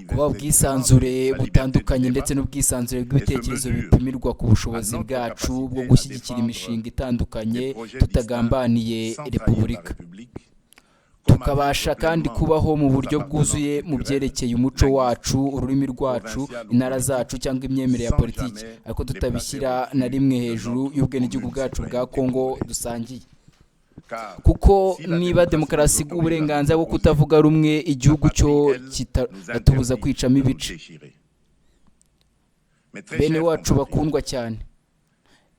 kuba ubwisanzure butandukanye ndetse n'ubwisanzure bw'ibitekerezo bipimirwa ku bushobozi bwacu bwo gushyigikira imishinga itandukanye tutagambaniye repubulika, tukabasha kandi kubaho mu buryo bwuzuye mu byerekeye umuco wacu, ururimi rwacu, intara zacu cyangwa imyemerere ya politiki, ariko tutabishyira na rimwe hejuru y'ubwenegihugu bwacu bwa Kongo dusangiye. Kuko niba demokarasi uburenganzira bwo kutavuga rumwe, igihugu cyo kitatubuza kwicamo ibice. Bene wacu bakundwa cyane,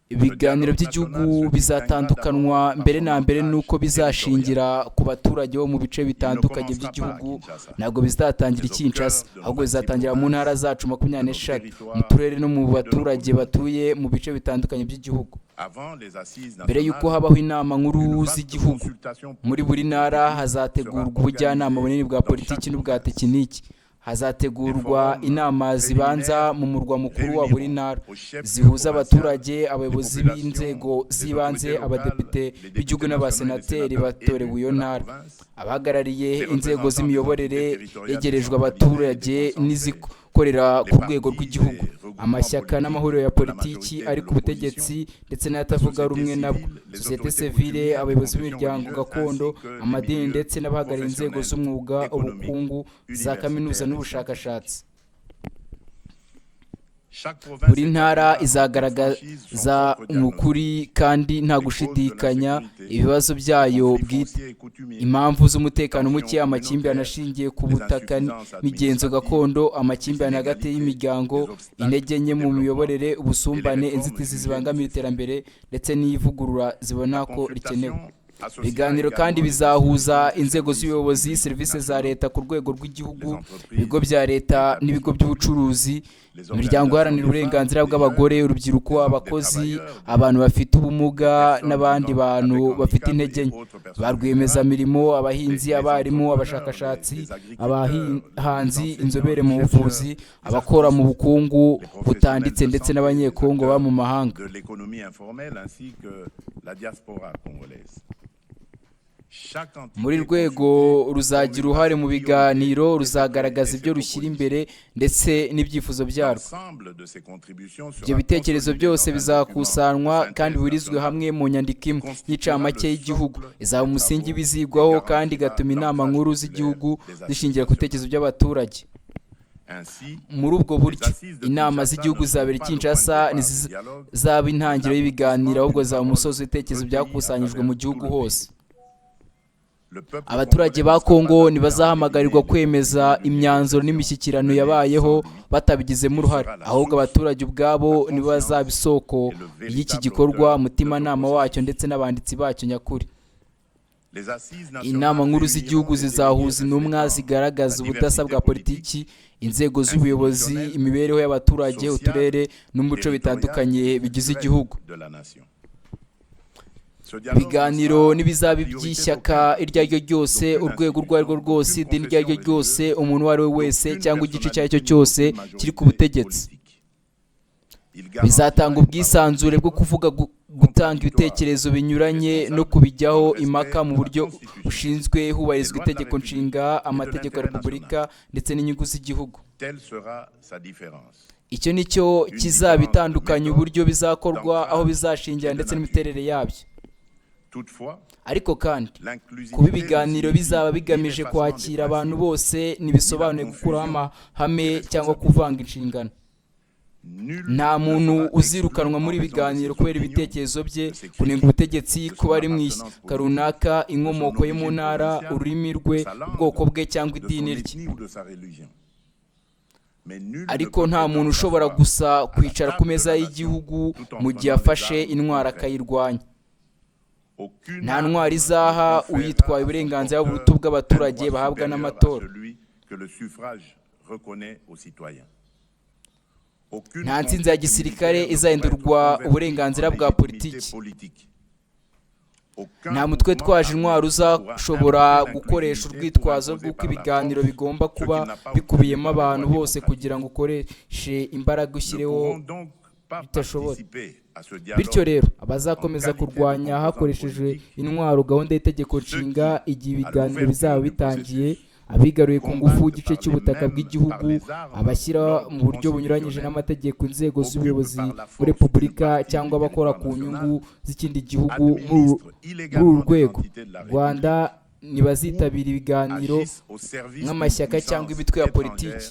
ibiganiro by'igihugu bizatandukanwa mbere na mbere nuko bizashingira ku baturage bo mu bice bitandukanye by'igihugu. Ntabwo bizatangira i Kinshasa, ahubwo bizatangira mu ntara zacu 23 mu turere no mu baturage batuye mu bice bitandukanye by'igihugu. Mbere y'uko habaho inama nkuru z'igihugu, muri buri ntara hazategurwa ubujyanama bunini bwa politiki n'ubwa tekiniki. Hazategurwa inama zibanza mu murwa mukuru wa buri ntara, zihuza abaturage, abayobozi b'inzego z'ibanze, abadepite b'igihugu n'abasenateri batorewe iyo ntara, abahagarariye inzego z'imiyoborere yegerejwe abaturage n'izikorera ku rwego rw'igihugu, amashyaka n'amahuriro ya politiki ari ku butegetsi ndetse n'atavuga rumwe nabwo, sosiyete sivile, abayobozi b'imiryango gakondo, amadini ndetse n'abahagarariye inzego z'umwuga, ubukungu, za kaminuza n'ubushakashatsi. Buri ntara izagaragaza umukuri kandi nta gushidikanya ibibazo byayo bwite, impamvu z'umutekano muke, amakimbirane ashingiye ku butaka n'imigenzo gakondo, amakimbirane hagati y'imiryango, intege nke mu miyoborere, ubusumbane, inzitizi zibangamira iterambere ndetse n'ivugurura zibona ko rikenewe. Ibiganiro kandi bizahuza inzego z'ubuyobozi, serivisi za leta ku rwego rw'igihugu, ibigo bya leta n'ibigo by'ubucuruzi, imiryango iharanira uburenganzira bw'abagore, urubyiruko, abakozi, abantu bafite ubumuga n'abandi bantu bafite intege nke, ba rwiyemezamirimo, abahinzi, abarimu, abashakashatsi, abahanzi, inzobere mu buvuzi, abakora mu bukungu butanditse ndetse n'abanyekongo baba mu mahanga. Muri rwego ruzagira uruhare mu biganiro, ruzagaragaza ibyo rushyira imbere ndetse n'ibyifuzo byarwo. Ibyo bitekerezo byose bizakusanywa kandi bihurizwe hamwe mu nyandiko imwe y'icamake y'igihugu, izaba umusingi w'ibizigwaho kandi igatuma inama nkuru z'igihugu zishingira ku bitekerezo by'abaturage. Muri ubwo buryo, inama z'igihugu zabera i Kinshasa ntizizaba intangiriro y'ibiganiro, ahubwo zaba umusozi w'ibitekerezo byakusanyijwe mu gihugu hose. Abaturage ba Kongo ntibazahamagarirwa kwemeza imyanzuro n'imishyikirano yabayeho batabigizemo uruhare, ahubwo abaturage ubwabo nibo bazaba isoko y'iki gikorwa, umutimanama wacyo ndetse n'abanditsi bacyo nyakuri. Inama nkuru z'igihugu zizahuza intumwa zigaragaza ubudasa bwa politiki, inzego z'ubuyobozi, imibereho y'abaturage, uturere n'umuco bitandukanye bigize igihugu. Ibiganiro n'ibizaba iby'ishyaka iryo ari ryo ryose, urwego urwo ari rwo rwose, idini iryo ari ryo ryose, umuntu uwo ari we wese cyangwa igice icyo ari cyo cyose kiri ku butegetsi. Bizatanga ubwisanzure bwo kuvuga, gutanga ibitekerezo binyuranye no kubijyaho impaka mu buryo bushinzwe hubahirizwa itegeko nshinga, amategeko ya repubulika ndetse n'inyungu z'igihugu. Icyo ni cyo kizaba itandukanya uburyo bizakorwa, aho bizashingira ndetse n'imiterere yabyo. Ariko kandi kuba ibiganiro bizaba bigamije kwakira abantu bose ntibisobanuye gukuraho amahame cyangwa kuvanga inshingano. Nta muntu uzirukanwa muri biganiro kubera ibitekerezo bye, kunenga ubutegetsi, kuba ari mu ishyaka runaka, inkomoko ye mu ntara, ururimi rwe, ubwoko bwe cyangwa idini rye. Ariko nta muntu ushobora gusa kwicara ku meza y'igihugu mu gihe afashe intwaro akayirwanya. Nta ntwari izaha uyitwaye uburenganzira buruta bw'abaturage bahabwa n'amatora. Nta ntsinzi ya gisirikare izahindurwa uburenganzira bwa politiki. Nta mutwe twaje intwaro uzashobora gukoresha urwitwazo rw'uko ibiganiro bigomba kuba bikubiyemo abantu bose kugira ngo ukoreshe imbaraga ushyireho bitashobora. Bityo rero abazakomeza kurwanya hakoreshejwe intwaro gahunda y'itegeko nshinga igihe ibiganiro bizaba bitangiye, abigaruye ku ngufu igice cy'ubutaka bw'igihugu, abashyira mu buryo bunyuranyije n'amategeko inzego z'ubuyobozi muri repubulika cyangwa abakora ku nyungu z'ikindi gihugu muri uru rwego. Rwanda ntibazitabira ibiganiro nk'amashyaka cyangwa imitwe ya politiki.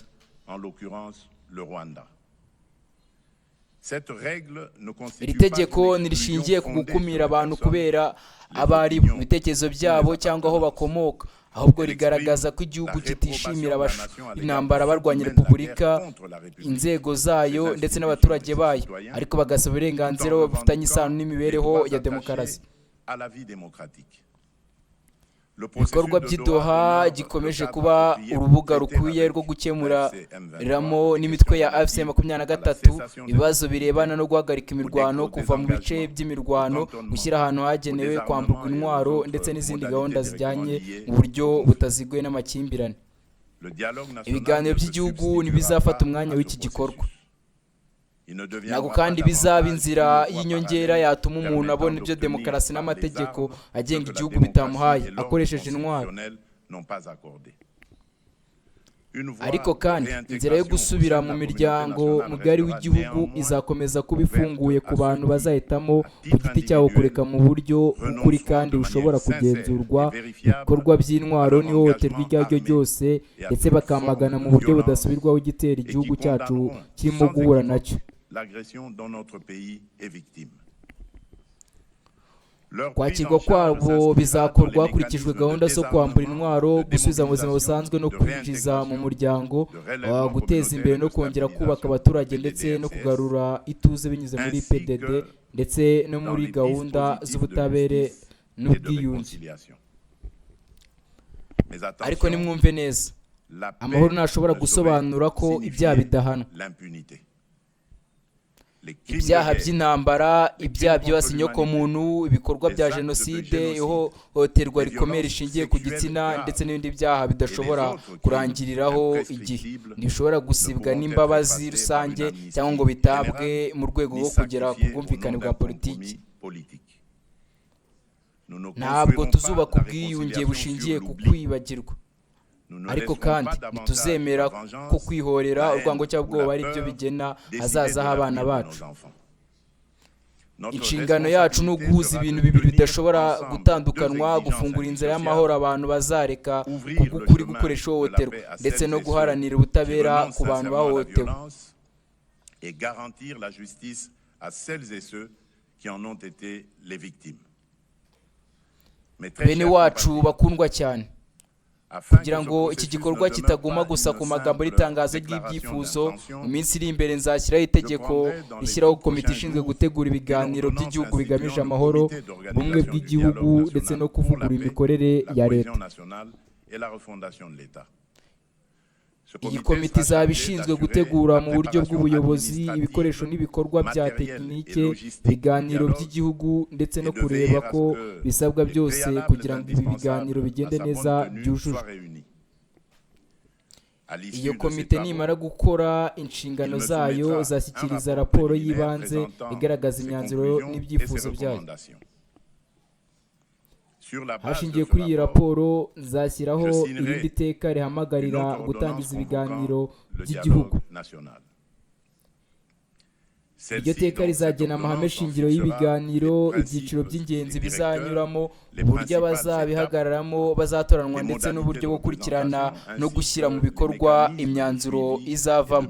Iri tegeko ntirishingiye ku gukumira abantu kubera abo ari bo, ibitekerezo byabo cyangwa aho bakomoka, ahubwo rigaragaza ko igihugu kitishimira intambara barwanya repubulika, inzego zayo ndetse n'abaturage bayo, ariko bagasaba uburenganzira bafitanye isano n'imibereho ya demokarasi. Ibikorwa by'Idoha gikomeje kuba urubuga rukwiye rwo gukemuriramo n'imitwe ya AFC-23 ibibazo birebana no guhagarika imirwano, kuva mu bice by'imirwano, gushyira ahantu hagenewe kwamburwa intwaro ndetse n'izindi gahunda zijyanye mu buryo butaziguye n'amakimbirane. Ibiganiro by'igihugu ntibizafata umwanya w'iki gikorwa, ntabwo kandi bizaba inzira y'inyongera yatuma umuntu abona ibyo demokarasi n'amategeko agenga igihugu bitamuhaye akoresheje intwaro. Ariko kandi inzira yo gusubira mu miryango mugari w'igihugu izakomeza kuba ifunguye ku bantu bazahitamo ku giti cyabo kureka mu buryo bw'ukuri kandi bushobora kugenzurwa ibikorwa by'intwaro n'ihohoterwa iryo ari ryo ryose, ndetse bakamagana mu buryo budasubirwaho igitera igihugu cyacu kirimo guhura nacyo. Kwakirwa kwabo bizakorwa hakurikijwe gahunda zo kwambura intwaro, gusubiza mu buzima busanzwe no kwinjiza mu muryango, guteza imbere no kongera kubaka abaturage ndetse no kugarura ituze binyuze muri PDD ndetse no muri gahunda z'ubutabera n'ubwiyunge. Ariko nimwumve neza, amahoro ntashobora gusobanura ko ibyaha bidahanwa. Ibyaha by'intambara, ibyaha byibasiye inyokomuntu, ibikorwa bya jenoside, ihohoterwa rikomeye rishingiye ku gitsina ndetse n'ibindi byaha bidashobora kurangiriraho igihe, ntibishobora gusibwa n'imbabazi rusange cyangwa ngo bitabwe mu rwego rwo kugera ku bwumvikane bwa politiki. Ntabwo tuzubaka ubwiyunge bushingiye ku kwibagirwa, ariko kandi ntituzemera ko kwihorera, urwango cyangwa ubwoba ari byo bigena hazaza h'abana bacu. Inshingano yacu ni uguhuza ibintu bibiri bidashobora gutandukanwa, gufungura inzira y'amahoro abantu bazareka kubw'ukuri gukoresha ihohoterwa, ndetse no guharanira ubutabera ku bantu bahohotewe. Bene wacu bakundwa cyane, kugira ngo iki gikorwa kitaguma gusa ku magambo n'itangazo ry'ibyifuzo, mu minsi iri imbere nzashyiraho itegeko rishyiraho komite ishinzwe gutegura ibiganiro by'igihugu bigamije amahoro, ubumwe bw'igihugu ndetse no kuvugurura imikorere ya leta. Iyi komite izaba ishinzwe gutegura mu buryo bw'ubuyobozi ibikoresho n'ibikorwa bya tekinike ibiganiro by'igihugu ndetse no kureba ko bisabwa byose kugira ngo ibi biganiro bigende neza byujujwe. Iyo komite nimara gukora inshingano zayo izashyikiriza raporo y'ibanze igaragaza imyanzuro n'ibyifuzo byayo. Hashingiye kuri iyi raporo nzashyiraho irindi teka rihamagarira gutangiza ibiganiro by'igihugu. Iryo teka rizagena amahame shingiro y'ibiganiro, ibyiciro by'ingenzi bizanyuramo, uburyo abazabihagararamo bazatoranwa ndetse n'uburyo bwo gukurikirana no gushyira mu bikorwa imyanzuro izavamo.